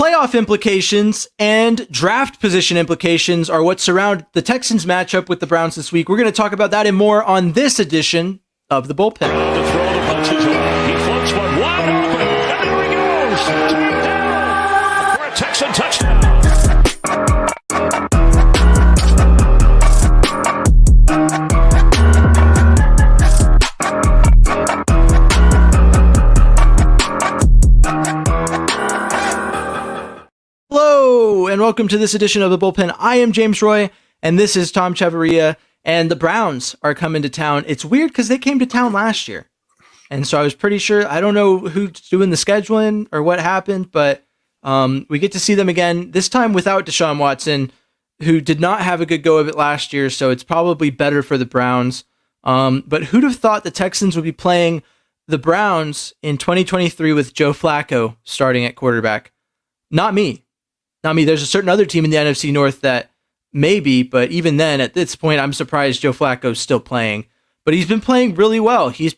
playoff implications and draft position implications are what surround the Texans matchup with the Browns this week. We're going to talk about that and more on this edition of The Bullpen. To throw the punches on. He floats one wide open. And there he goes. Touchdown. For a Texan touchdown. Hello, and welcome to this edition of The Bullpen. I am James Roy, and this is Tom Chavarria, and the Browns are coming to town. It's weird because they came to town last year, and so I was pretty sure, I don't know who's doing the scheduling or what happened, but we get to see them again, this time without Deshaun Watson, who did not have a good go of it last year, so it's probably better for the Browns. But who'd have thought the Texans would be playing the Browns in 2023 with Joe Flacco starting at quarterback? Not me. There's a certain other team in the NFC North that maybe, but even then, at this point, I'm surprised Joe Flacco's still playing. But he's been playing really well. He's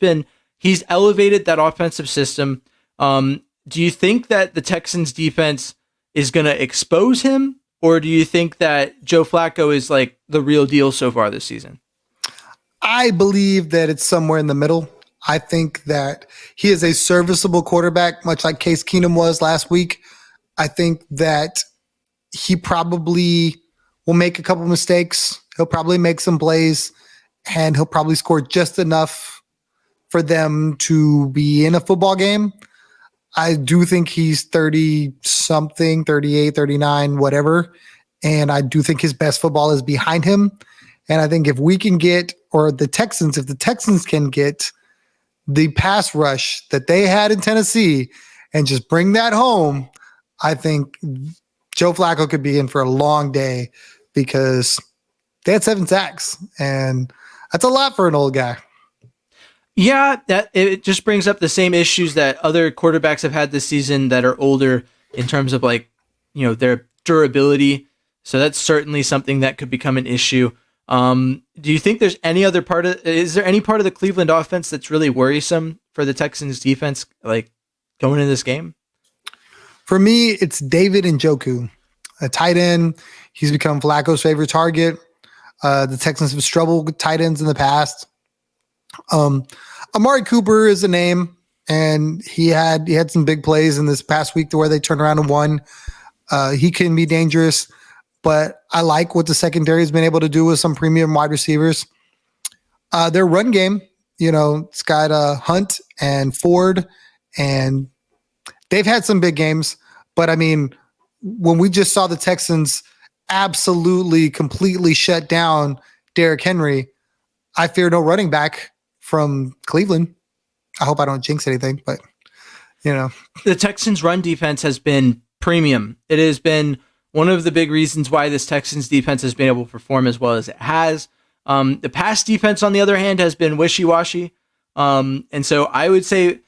elevated that offensive system. Do you think that the Texans defense is going to expose him, or do you think that Joe Flacco is like the real deal so far this season? I believe that it's somewhere in the middle. I think that he is a serviceable quarterback, much like Case Keenum was last week. I think that he probably will make a couple mistakes. He'll probably make some plays, and he'll probably score just enough for them to be in a football game. I do think he's 30-something, 38, 39, whatever, and I do think his best football is behind him. And I think if we can get, or if the Texans can get the pass rush that they had in Tennessee and just bring that home, I think Joe Flacco could be in for a long day because they had 7 sacks, and that's a lot for an old guy. Yeah, that it just brings up the same issues that other quarterbacks have had this season that are older in terms of their durability. So that's certainly something that could become an issue. Do you think is there any part of the Cleveland offense that's really worrisome for the Texans defense, like going into this game? For me, it's David Njoku, a tight end. He's become Flacco's favorite target. The Texans have struggled with tight ends in the past. Amari Cooper is a name, and he had some big plays in this past week to where they turned around and won. He can be dangerous, but I like what the secondary has been able to do with some premium wide receivers. Their run game, it's got Hunt and Ford, and they've had some big games, but I mean, when we just saw the Texans absolutely, completely shut down Derrick Henry, I fear no running back from Cleveland. I hope I don't jinx anything, but the Texans' run defense has been premium. It has been one of the big reasons why this Texans defense has been able to perform as well as it has. The pass defense, on the other hand, has been wishy-washy. And so I would say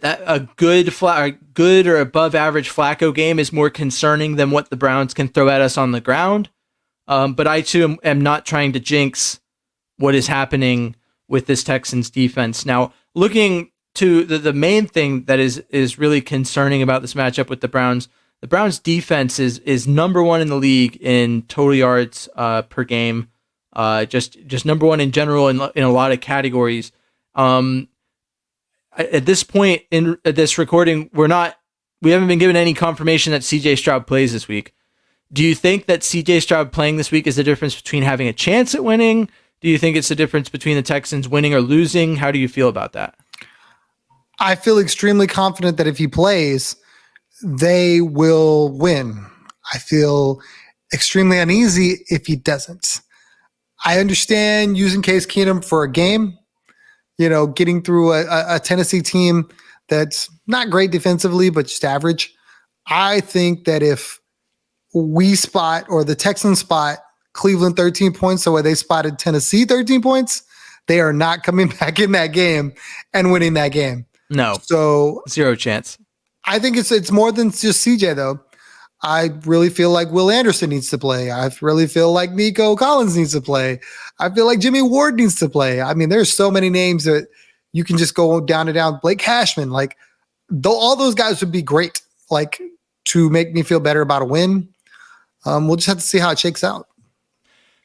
that a good or above average Flacco game is more concerning than what the Browns can throw at us on the ground. But I too am not trying to jinx what is happening with this Texans defense. Now, looking to the main thing that is really concerning about this matchup with the Browns defense is number one in the league in total yards per game. Just number one in general in a lot of categories. At this point in this recording, we haven't been given any confirmation that CJ Stroud plays this week. Do you think that CJ Stroud playing this week is the difference between having a chance at winning? Do you think it's the difference between the Texans winning or losing? How do you feel about that? I feel extremely confident that if he plays, they will win. I feel extremely uneasy if he doesn't. I understand using Case Keenum for a game, getting through a Tennessee team that's not great defensively, but just average. I think that if we spot, or the Texans spot, Cleveland 13 points, the way they spotted Tennessee 13 points, they are not coming back in that game and winning that game. No. So zero chance. I think it's more than just CJ, though. I really feel like Will Anderson needs to play. I really feel like Nico Collins needs to play. I feel like Jimmy Ward needs to play. I mean, there's so many names that you can just go down and down. Blake Cashman, all those guys would be great. to make me feel better about a win. We'll just have to see how it shakes out.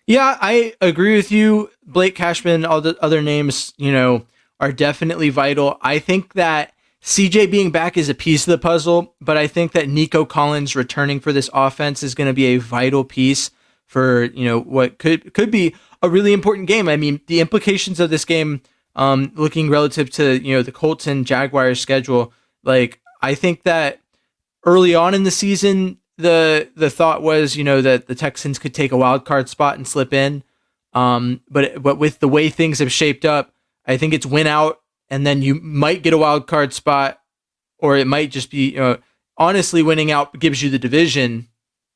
Yeah, I agree with you. Blake Cashman, all the other names, are definitely vital. I think that CJ being back is a piece of the puzzle, but I think that Nico Collins returning for this offense is going to be a vital piece for, what could be a really important game. I mean, the implications of this game, looking relative to, the Colts and Jaguars schedule, like, I think that early on in the season, the thought was, that the Texans could take a wild card spot and slip in. But with the way things have shaped up, I think it's win out, and then you might get a wild card spot, or it might just be, honestly, winning out gives you the division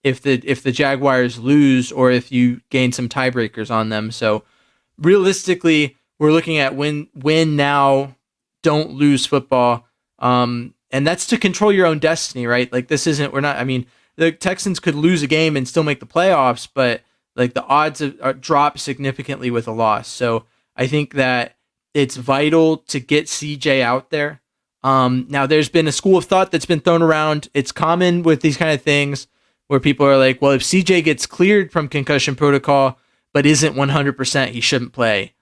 if the Jaguars lose or if you gain some tiebreakers on them. So realistically, we're looking at win now, don't lose football. And that's to control your own destiny, right? Like the Texans could lose a game and still make the playoffs, but like the odds drop significantly with a loss. So I think that it's vital to get CJ out there. Now there's been a school of thought that's been thrown around. It's common with these kind of things where people are like, well, if CJ gets cleared from concussion protocol, but isn't 100%, he shouldn't play.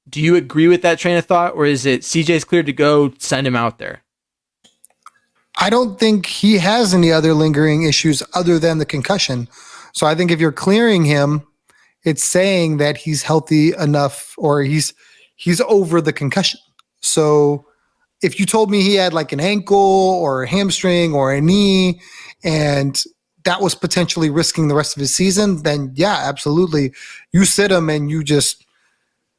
Do you agree with that train of thought? Or is it CJ's cleared to go, send him out there? I don't think he has any other lingering issues other than the concussion. So I think if you're clearing him, it's saying that he's healthy enough or he's over the concussion. So if you told me he had like an ankle or a hamstring or a knee and that was potentially risking the rest of his season, then yeah, absolutely. You sit him and you just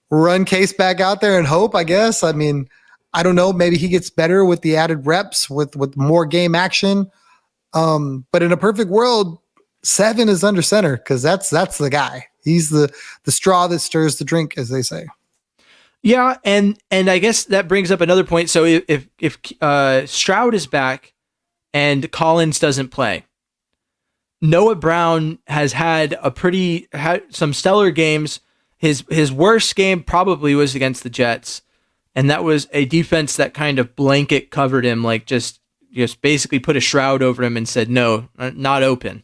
run Case back out there and hope, I guess. I mean, I don't know. Maybe he gets better with the added reps, with more game action. But in a perfect world, 7 is under center because that's the guy. He's the straw that stirs the drink, as they say. Yeah, and I guess that brings up another point. So if Stroud is back and Collins doesn't play, Noah Brown has had some stellar games. His worst game probably was against the Jets, and that was a defense that kind of blanket covered him, like just basically put a shroud over him and said, no, not open.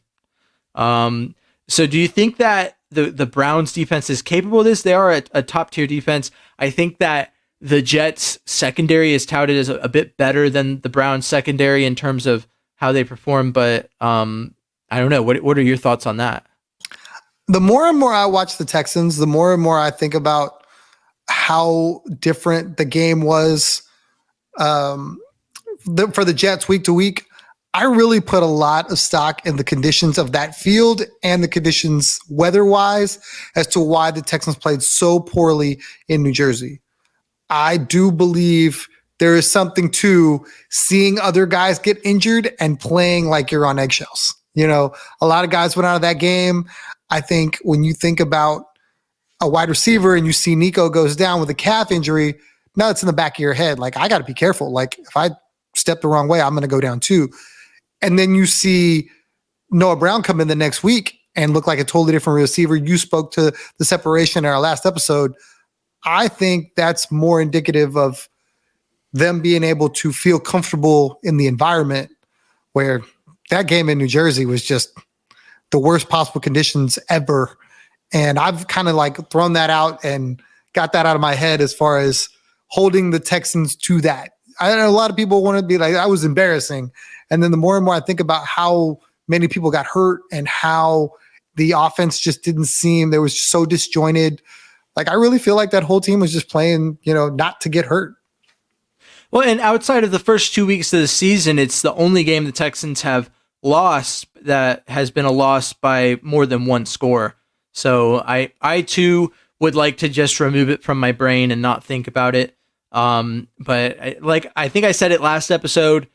So do you think that the Browns defense is capable of this? They are a top tier defense. I think that the Jets secondary is touted as a bit better than the Browns secondary in terms of how they perform, but I don't know. What are your thoughts on that? The more and more I watch the Texans, the more and more I think about how different the game was for the Jets week to week. I really put a lot of stock in the conditions of that field and the conditions weather-wise as to why the Texans played so poorly in New Jersey. I do believe there is something to seeing other guys get injured and playing like you're on eggshells. A lot of guys went out of that game. I think when you think about a wide receiver and you see Nico goes down with a calf injury, now it's in the back of your head. Like, I got to be careful. Like, if I step the wrong way, I'm going to go down too. And then you see Noah Brown come in the next week and look like a totally different receiver. You spoke to the separation in our last episode. I think that's more indicative of them being able to feel comfortable in the environment, where that game in New Jersey was just the worst possible conditions ever. And I've kind of like thrown that out and got that out of my head as far as holding the Texans to that. I know a lot of people want to be like, that was embarrassing. And then the more and more I think about how many people got hurt and how the offense just didn't seem, they was so disjointed. Like, I really feel like that whole team was just playing, not to get hurt. Well, and outside of the first 2 weeks of the season, it's the only game the Texans have lost that has been a loss by more than one score. So I too would like to just remove it from my brain and not think about it. But I think I said it last episode.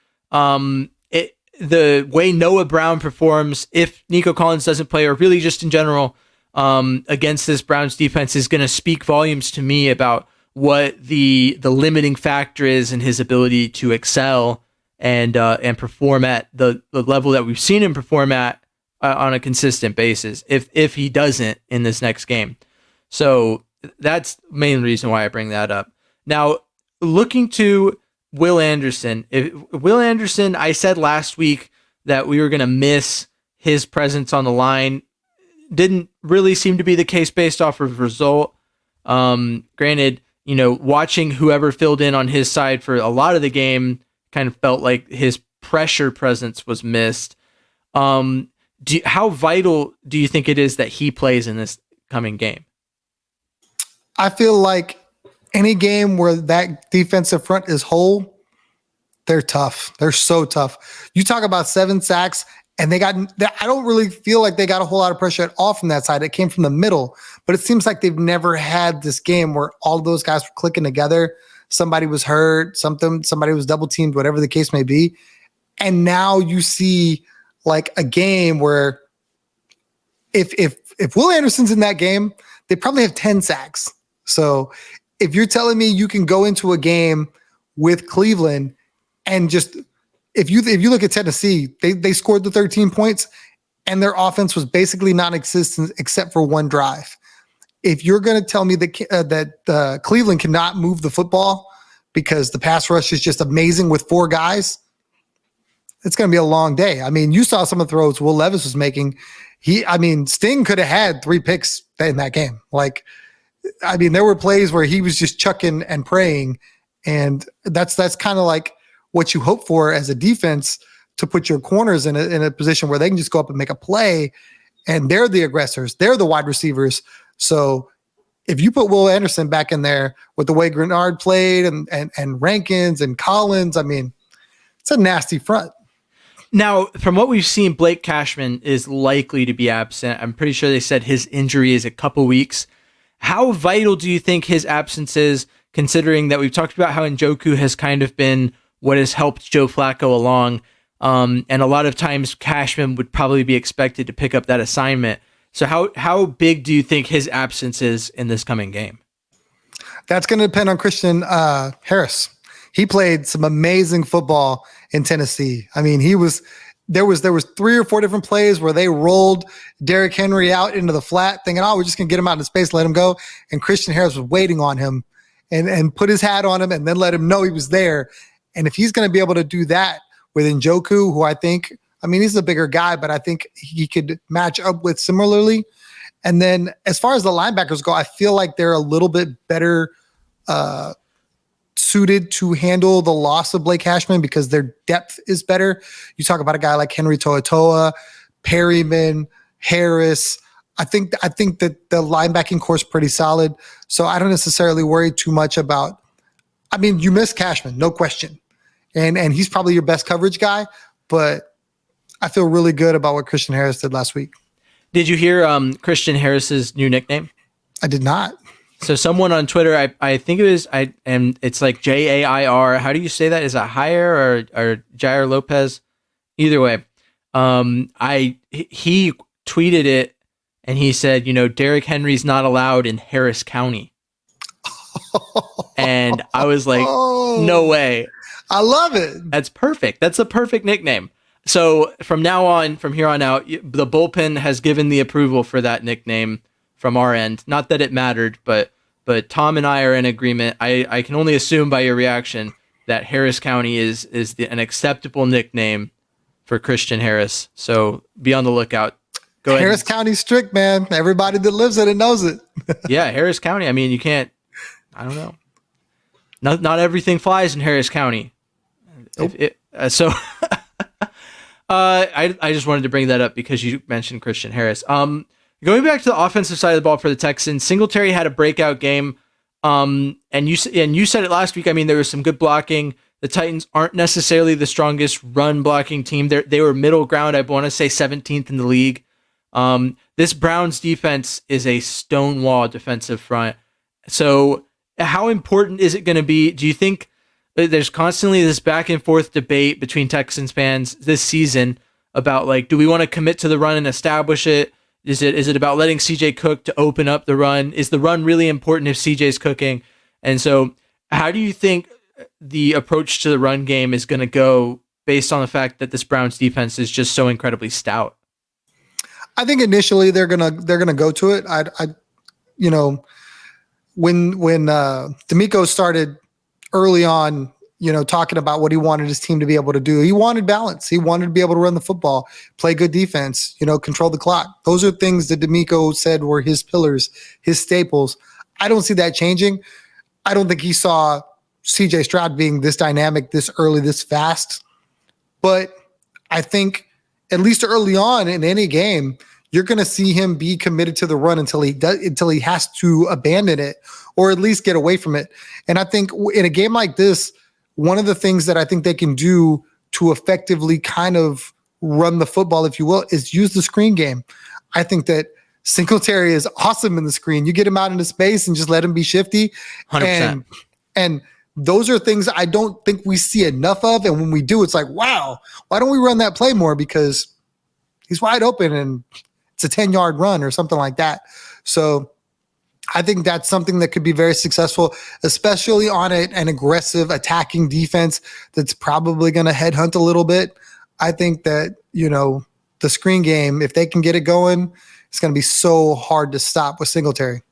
The way Noah Brown performs, if Nico Collins doesn't play, or really just in general, against this Browns defense, is going to speak volumes to me about what the limiting factor is in his ability to excel and perform at the level that we've seen him perform at on a consistent basis. If he doesn't in this next game, so that's the main reason why I bring that up. Now, looking to Will Anderson, I said last week that we were going to miss his presence on the line. Didn't really seem to be the case based off of result. Granted, watching whoever filled in on his side for a lot of the game kind of felt like his pressure presence was missed. How vital do you think it is that he plays in this coming game? I feel like any game where that defensive front is whole, they're tough. They're so tough. You talk about 7 sacks, and I don't really feel like they got a whole lot of pressure at all from that side. It came from the middle, but it seems like they've never had this game where all of those guys were clicking together. Somebody was hurt, somebody was double teamed, whatever the case may be. And now you see like a game where if Will Anderson's in that game, they probably have 10 sacks. So if you're telling me you can go into a game with Cleveland and just if you look at Tennessee, they scored the 13 points and their offense was basically non-existent except for one drive. If you're going to tell me that Cleveland cannot move the football because the pass rush is just amazing with 4 guys, it's going to be a long day. I mean, you saw some of the throws Will Levis was making. Sting could have had 3 picks in that game. There were plays where he was just chucking and praying, and that's kind of like what you hope for as a defense, to put your corners in a position where they can just go up and make a play, and they're the aggressors, they're the wide receivers. So if you put Will Anderson back in there with the way Grenard played and Rankins and Collins, it's a nasty front. Now, from what we've seen, Blake Cashman is likely to be absent. I'm pretty sure they said his injury is a couple weeks. How vital do you think his absence is, considering that we've talked about how Njoku has kind of been what has helped Joe Flacco along, and a lot of times Cashman would probably be expected to pick up that assignment. So how big do you think his absence is in this coming game? That's going to depend on Christian Harris. He played some amazing football in Tennessee. There was 3 or 4 different plays where they rolled Derrick Henry out into the flat thinking, we're just going to get him out of space, let him go. And Christian Harris was waiting on him and put his hat on him and then let him know he was there. And if he's going to be able to do that with Njoku, who I think, he's a bigger guy, but I think he could match up with similarly. And then as far as the linebackers go, I feel like they're a little bit better suited to handle the loss of Blake Cashman because their depth is better. You talk about a guy like Henry To'oTo'o, Perryman, Harris. I think that the linebacking core is pretty solid. So I don't necessarily worry too much about, you miss Cashman, no question. And he's probably your best coverage guy, but I feel really good about what Christian Harris did last week. Did you hear Christian Harris's new nickname? I did not. So someone on Twitter, I think it was, and it's like Jair. How do you say that? Is that Jair or Jair Lopez? Either way, he tweeted it and he said, Derrick Henry's not allowed in Harris County. And I was like, no way. I love it. That's perfect. That's a perfect nickname. So from here on out, the bullpen has given the approval for that nickname from our end. Not that it mattered, but Tom and I are in agreement. I can only assume by your reaction that Harris County is an acceptable nickname for Christian Harris. So be on the lookout. Go ahead. Harris County's strict, man. Everybody that lives in it knows it. Yeah, Harris County. You can't. I don't know. Not everything flies in Harris County. Nope. I just wanted to bring that up because you mentioned Christian Harris. Going back to the offensive side of the ball for the Texans, Singletary had a breakout game. And you said it last week. There was some good blocking. The Titans aren't necessarily the strongest run blocking team. They were middle ground. I want to say 17th in the league. This Browns defense is a stonewall defensive front. So how important is it going to be? Do you think there's constantly this back and forth debate between Texans fans this season about do we want to commit to the run and establish it? Is it about letting CJ cook to open up the run? Is the run really important if CJ's cooking? And so how do you think the approach to the run game is going to go based on the fact that this Browns defense is just so incredibly stout? I think initially they're gonna go to it. When D'Amico started early on, talking about what he wanted his team to be able to do. He wanted balance. He wanted to be able to run the football, play good defense, control the clock. Those are things that D'Amico said were his pillars, his staples. I don't see that changing. I don't think he saw CJ Stroud being this dynamic, this early, this fast. But I think at least early on in any game, you're going to see him be committed to the run until he has to abandon it or at least get away from it. And I think in a game like this, one of the things that I think they can do to effectively kind of run the football, if you will, is use the screen game. I think that Singletary is awesome in the screen. You get him out into space and just let him be shifty. 100%. And those are things I don't think we see enough of. And when we do, it's like, wow, why don't we run that play more? Because he's wide open and it's a 10-yard run or something like that. So I think that's something that could be very successful, especially on an aggressive attacking defense that's probably going to headhunt a little bit. I think that, the screen game, if they can get it going, it's going to be so hard to stop with Singletary.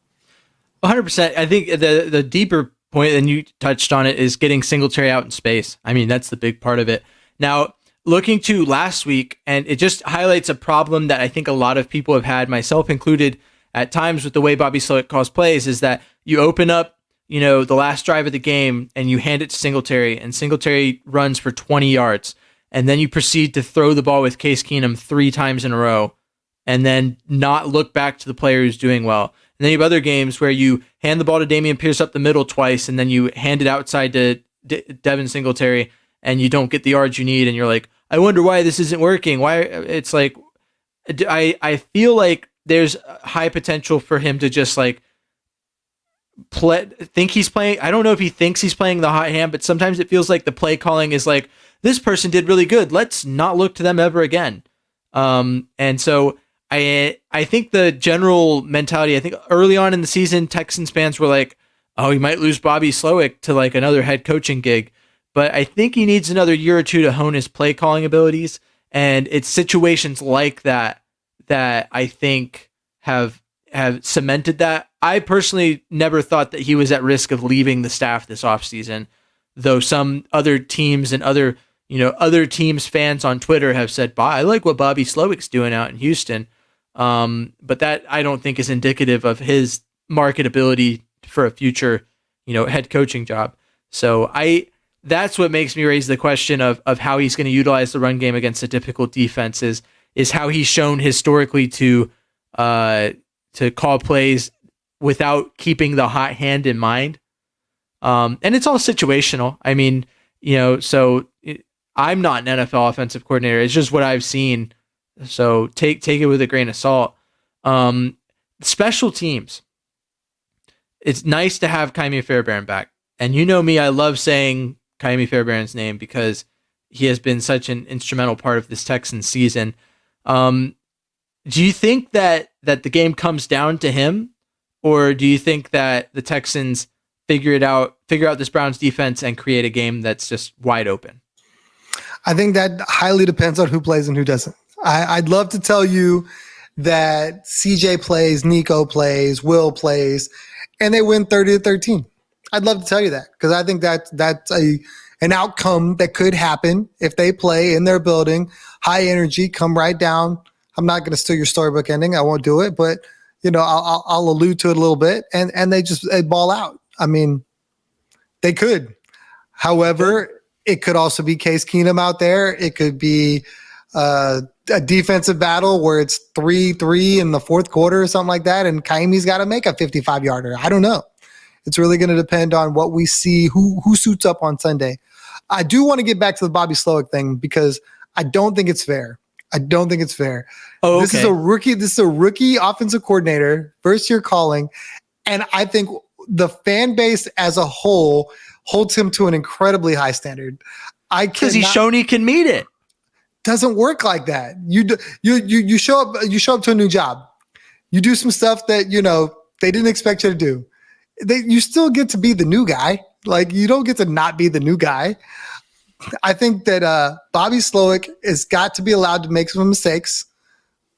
100%. I think the deeper point, and you touched on it, is getting Singletary out in space. I mean, that's the big part of it. Now, looking to last week, and it just highlights a problem that I think a lot of people have had, myself included, at times with the way Bobby Slowick calls plays, is that you open up, the last drive of the game and you hand it to Singletary, and Singletary runs for 20 yards. And then you proceed to throw the ball with Case Keenum 3 times in a row and then not look back to the player who's doing well. And then you have other games where you hand the ball to Dameon Pierce up the middle twice and then you hand it outside to Devin Singletary and you don't get the yards you need. And you're like, I wonder why this isn't working. Why? It's like, I feel like there's high potential for him to just think he's playing. I don't know if he thinks he's playing the hot hand, but sometimes it feels like the play calling is like, this person did really good, let's not look to them ever again. And so I think the general mentality, I think early on in the season, Texans fans were like, oh, he might lose Bobby Slowick to another head coaching gig. But I think he needs another year or two to hone his play calling abilities. And it's situations like that I think have cemented that. I personally never thought that he was at risk of leaving the staff this offseason, though some other teams and other teams' fans on Twitter have said, I like what Bobby Slowick's doing out in Houston. But that I don't think is indicative of his marketability for a future, head coaching job. So that's what makes me raise the question of how he's going to utilize the run game against a difficult defense is how he's shown historically to call plays without keeping the hot hand in mind. And it's all situational. I mean, I'm not an NFL offensive coordinator. It's just what I've seen. So take it with a grain of salt. Special teams. It's nice to have Kaimi Fairbairn back. And you know me, I love saying Kaimi Fairbairn's name because he has been such an instrumental part of this Texans season. Do you think that the game comes down to him? Or do you think that the Texans figure out this Browns defense and create a game that's just wide open? I think that highly depends on who plays and who doesn't. I'd love to tell you that CJ plays, Nico plays, Will plays, and they win 30-13. I'd love to tell you that because I think that's an outcome that could happen if they play in their building, high energy, come right down. I'm not going to steal your storybook ending. I won't do it, but I'll allude to it a little bit, and they ball out. I mean, they could. However, it could also be Case Keenum out there. It could be a defensive battle where it's 3-3 in the fourth quarter or something like that, and Kaimi's got to make a 55-yarder. I don't know. It's really going to depend on what we see, who suits up on Sunday. I do want to get back to the Bobby Slowick thing because I don't think it's fair. Oh, okay. This is a rookie offensive coordinator, first year calling, and I think the fan base as a whole holds him to an incredibly high standard. Because he's shown he can meet it. Doesn't work like that. You show up to a new job. You do some stuff that they didn't expect you to do. You still get to be the new guy. You don't get to not be the new guy. I think that Bobby Slowick has got to be allowed to make some mistakes.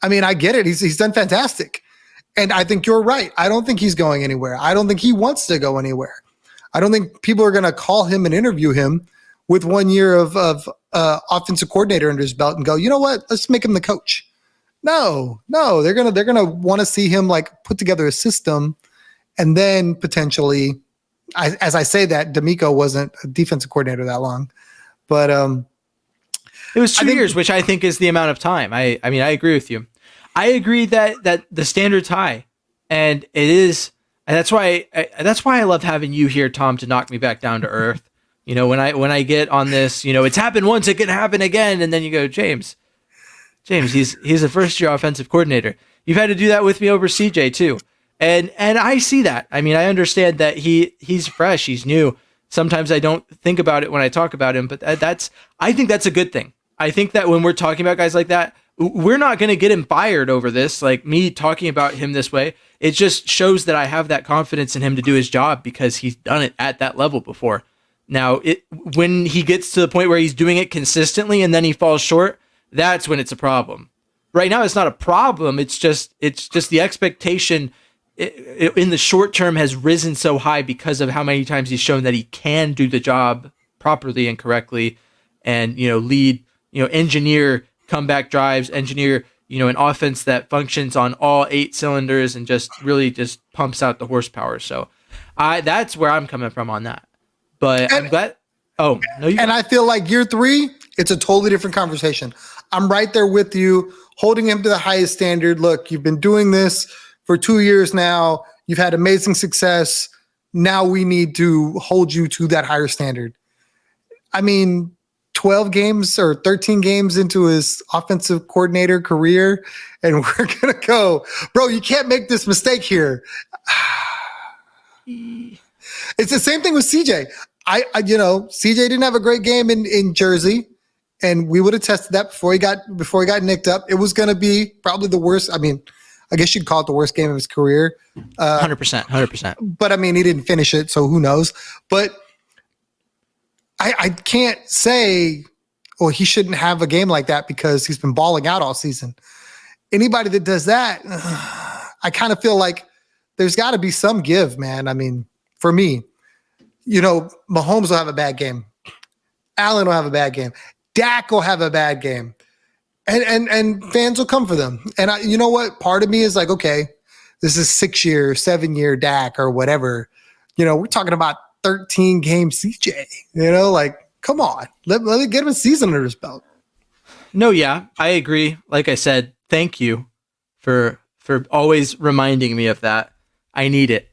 I mean, I get it. He's done fantastic. And I think you're right. I don't think he's going anywhere. I don't think he wants to go anywhere. I don't think people are going to call him and interview him with 1 year of offensive coordinator under his belt and go, you know what? Let's make him the coach. No, they're gonna want to see him like put together a system, and then potentially, as I say that, D'Amico wasn't a defensive coordinator that long, but it was 2 years, which I think is the amount of time. I mean, I agree with you. I agree that the standard's high, and it is, and that's why I love having you here, Tom, to knock me back down to earth. You know, when I get on this, you know, it's happened once, it can happen again, and then you go, James, he's a first year offensive coordinator. You've had to do that with me over CJ too. And I see that. I mean, I understand that he's fresh, he's new. Sometimes I don't think about it when I talk about him, but I think that's a good thing. I think that when we're talking about guys like that, we're not going to get him fired over this. Like me talking about him this way, it just shows that I have that confidence in him to do his job because he's done it at that level before. Now, when he gets to the point where he's doing it consistently and then he falls short, that's when it's a problem. Right now, it's not a problem. It's just the expectation in the short term has risen so high because of how many times he's shown that he can do the job properly and correctly, and lead, engineer comeback drives, engineer an offense that functions on all 8 cylinders and just really just pumps out the horsepower. So that's where I'm coming from on that. But I'm glad. Oh no, and I feel like year 3, it's a totally different conversation. I'm right there with you, holding him to the highest standard. Look, you've been doing this for 2 years now. You've had amazing success. Now we need to hold you to that higher standard. I mean, 12 games or 13 games into his offensive coordinator career, and we're going to go, bro, you can't make this mistake here. It's the same thing with CJ. CJ didn't have a great game in Jersey. And we would have tested that before he got nicked up. It was going to be probably the worst. I mean, I guess you'd call it the worst game of his career. 100%. But I mean, he didn't finish it, so who knows? But I can't say, well, he shouldn't have a game like that because he's been balling out all season. Anybody that does that, I kind of feel like there's got to be some give, man. I mean, for me, Mahomes will have a bad game. Allen will have a bad game. Dak will have a bad game, and fans will come for them. And you know what? Part of me is like, okay, this is 6-year, 7-year Dak or whatever. We're talking about 13 game CJ. Like, come on, let me get him a season under his belt. No, yeah, I agree. Like I said, thank you for always reminding me of that. I need it.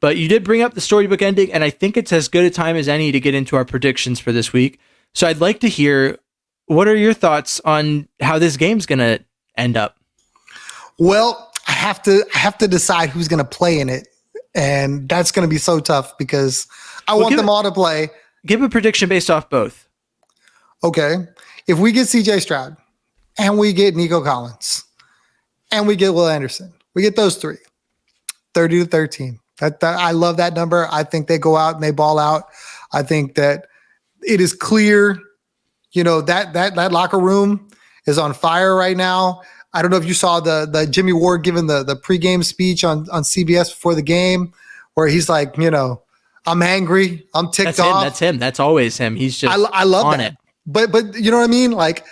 But you did bring up the storybook ending, and I think it's as good a time as any to get into our predictions for this week. So I'd like to hear, what are your thoughts on how this game's going to end up? Well, I have to decide who's going to play in it, and that's going to be so tough because I want them all to play. Give a prediction based off both. Okay. If we get CJ Stroud and we get Nico Collins and we get Will Anderson, we get those 3, 30-13. That I love that number. I think they go out and they ball out. I think that it is clear, that locker room is on fire right now. I don't know if you saw the Jimmy Ward giving the pregame speech on CBS before the game, where he's like, I'm angry, I'm ticked off. That's him. That's always him. He's just I love on that. it. But you know what I mean? Like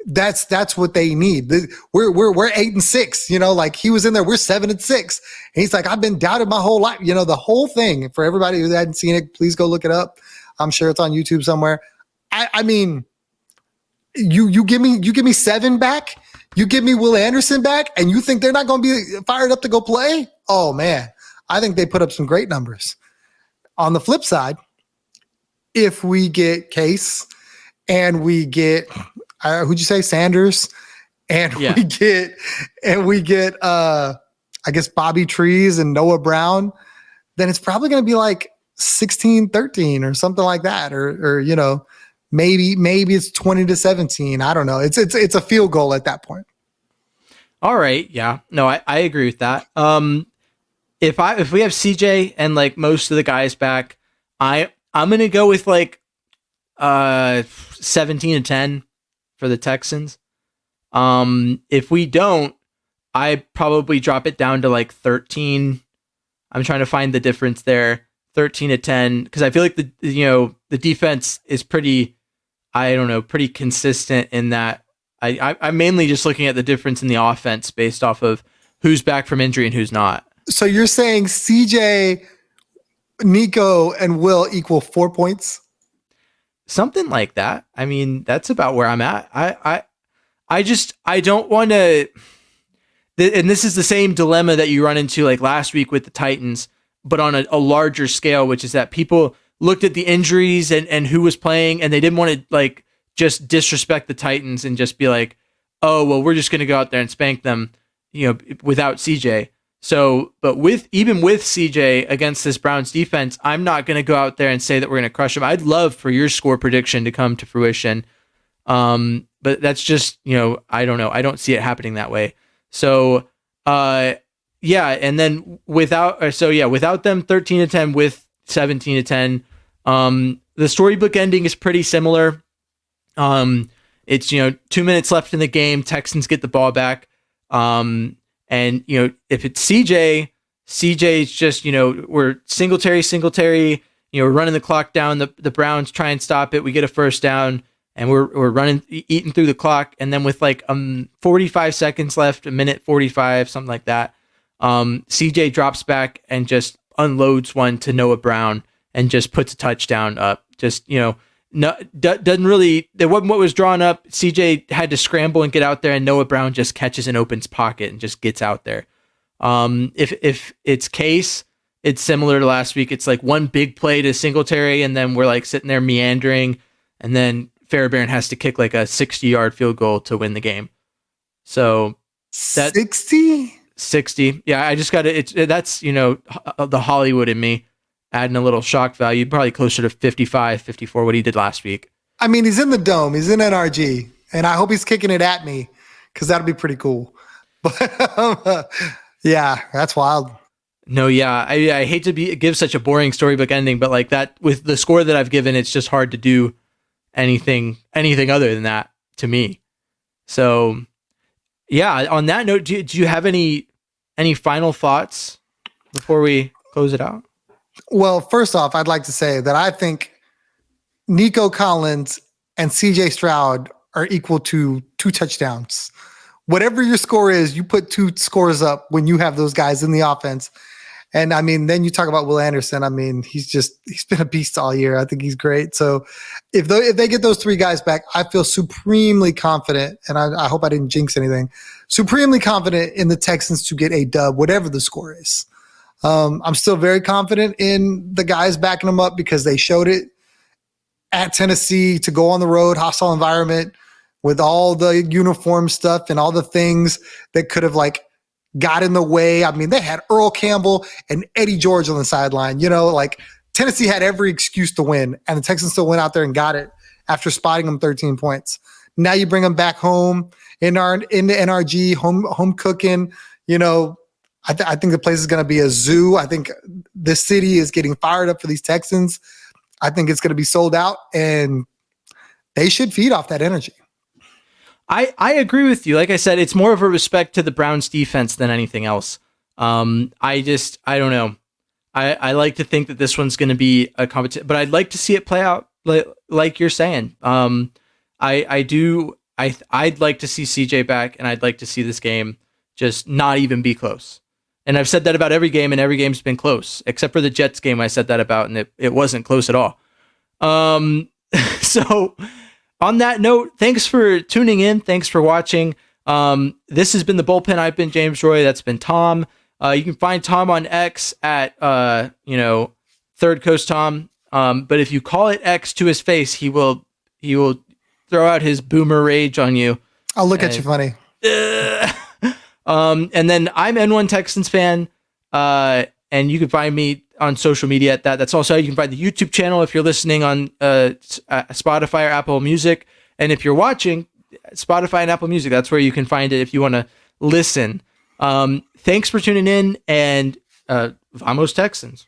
that's what they need. We're 8-6. Like he was in there. We're 7-6. And he's like, I've been doubted my whole life. The whole thing. For everybody who hadn't seen it, please go look it up. I'm sure it's on YouTube somewhere. I mean, you give me 7 back, you give me Will Anderson back, and you think they're not going to be fired up to go play? Oh man, I think they put up some great numbers. On the flip side, if we get Case and we get who'd you say, Sanders, and we get I guess Bobby Trees and Noah Brown, then it's probably going to be like 16-13 or something like that, or maybe it's 20-17. I don't know. It's a field goal at that point. All right, yeah, no, I agree with that. If we have CJ and like most of the guys back, I'm gonna go with like 17-10 for the Texans. If we don't, I probably drop it down to like 13. I'm trying to find the difference there. 13-10, because I feel like the defense is pretty consistent in that. I'm mainly just looking at the difference in the offense based off of who's back from injury and who's not. So you're saying CJ, Nico, and Will equal 4 points? Something like that. I mean, that's about where I'm at. I don't want to, and this is the same dilemma that you run into like last week with the Titans, but on a larger scale, which is that people looked at the injuries and who was playing, and they didn't want to like just disrespect the Titans and just be like, oh, well, we're just going to go out there and spank them, without CJ. So, but even with CJ against this Browns defense, I'm not going to go out there and say that we're going to crush them. I'd love for your score prediction to come to fruition. But that's just, I don't know. I don't see it happening that way. So, yeah. And then without them 13-10 with 17-10, the storybook ending is pretty similar. It's, 2 minutes left in the game. Texans get the ball back. And, if it's CJ's just, we're Singletary, we're running the clock down. The Browns try and stop it. We get a first down and we're eating through the clock. And then with like 45 seconds left, a minute 45, something like that, CJ drops back and just unloads one to Noah Brown and just puts a touchdown up. Just, doesn't really, there wasn't what was drawn up. CJ had to scramble and get out there, and Noah Brown just catches an open pocket and just gets out there. If it's Case, it's similar to last week. It's like one big play to Singletary, and then we're like sitting there meandering, and then Fairbairn has to kick like a 60-yard field goal to win the game. So that 60. Yeah, I just got to, that's, the Hollywood in me. Adding a little shock value, probably closer to 55, 54, what he did last week. I mean, he's in the dome. He's in NRG. And I hope he's kicking it at me because that'll be pretty cool. But yeah, that's wild. No, yeah. I hate to give such a boring storybook ending, but like that, with the score that I've given, it's just hard to do anything other than that to me. So yeah, on that note, do you have any final thoughts before we close it out? Well, first off, I'd like to say that I think Nico Collins and CJ Stroud are equal to 2 touchdowns. Whatever your score is, you put 2 scores up when you have those guys in the offense. And I mean, then you talk about Will Anderson. I mean, he's been a beast all year. I think he's great. So if they get those 3 guys back, I feel supremely confident, and I hope I didn't jinx anything, supremely confident in the Texans to get a dub, whatever the score is. I'm still very confident in the guys backing them up because they showed it at Tennessee to go on the road, hostile environment with all the uniform stuff and all the things that could have like got in the way. I mean, they had Earl Campbell and Eddie George on the sideline, like Tennessee had every excuse to win, and the Texans still went out there and got it after spotting them 13 points. Now you bring them back home into NRG, home cooking, I think the place is going to be a zoo. I think the city is getting fired up for these Texans. I think it's going to be sold out, and they should feed off that energy. I agree with you. Like I said, it's more of a respect to the Browns defense than anything else. I don't know. I like to think that this one's going to be a competition, but I'd like to see it play out like you're saying. I'd like to see CJ back, and I'd like to see this game just not even be close. And I've said that about every game, and every game's been close, except for the Jets game I said that about, and it wasn't close at all. So on that note, thanks for tuning in. Thanks for watching. This has been The Bullpen. I've been James Roy. That's been Tom. You can find Tom on X at, Third Coast Tom. But if you call it X to his face, he will throw out his boomer rage on you. I'll look at you funny. And then I'm N1 Texans fan, and you can find me on social media at that. That's also how you can find the YouTube channel if you're listening on Spotify or Apple Music. And if you're watching, Spotify and Apple Music, that's where you can find it if you want to listen. Thanks for tuning in, and Vamos Texans.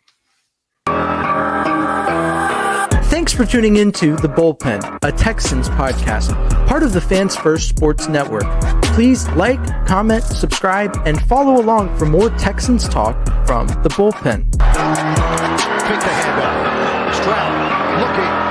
Thanks for tuning into The Bullpen, a Texans podcast, part of the Fans First Sports Network. Please like, comment, subscribe, and follow along for more Texans talk from The Bullpen. pick the handoff. Stroud looking.